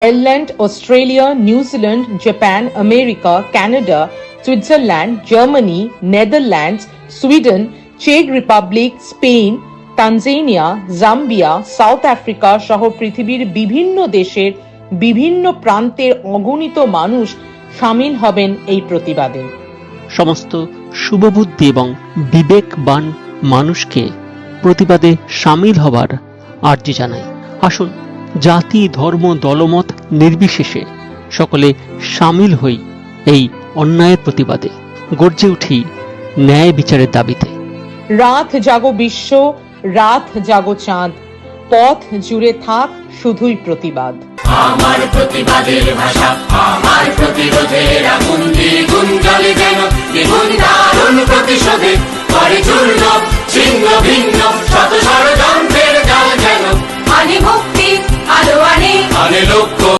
Ireland, Australia, New Zealand, Japan, America, Canada, Switzerland, Germany, Netherlands, Sweden, Czech Republic, Spain, Tanzania, Zambia, south Africa সহ পৃথিবীর বিভিন্ন দেশের বিভিন্ন প্রান্তের অগণিত মানুষ শামিল হবেন এই প্রতিবাদে। সমস্ত শুভবুদ্ধি এবং বিবেকবান মানুষকে প্রতিবাদে শামিল হবার আর্জি জানাই। আসুন জাতি, ধর্ম, দলমত নির্বিশেষে সকলে শামিল হই এই অন্যায়ের প্রতিবাদে, গর্জে উঠি ন্যায় বিচারের দাবিতে। রাত জাগো বিশ্ব, রাত জাগো চাঁদ, পথ জুড়ে থাক শুধুই প্রতিবাদ। আমার প্রতিবাদের ভাষা, আমার প্রতিরোধের আগুন, দ্বিগুণ জ্বলে যেন দ্বিগুণ দারুণ প্রতিশোধে, করে চূর্ণ ছিন্ন ভিন্ন শত ষড়যন্ত্রের জাল যেন, আনে মুক্তি আলো আনে লক্ষ্য।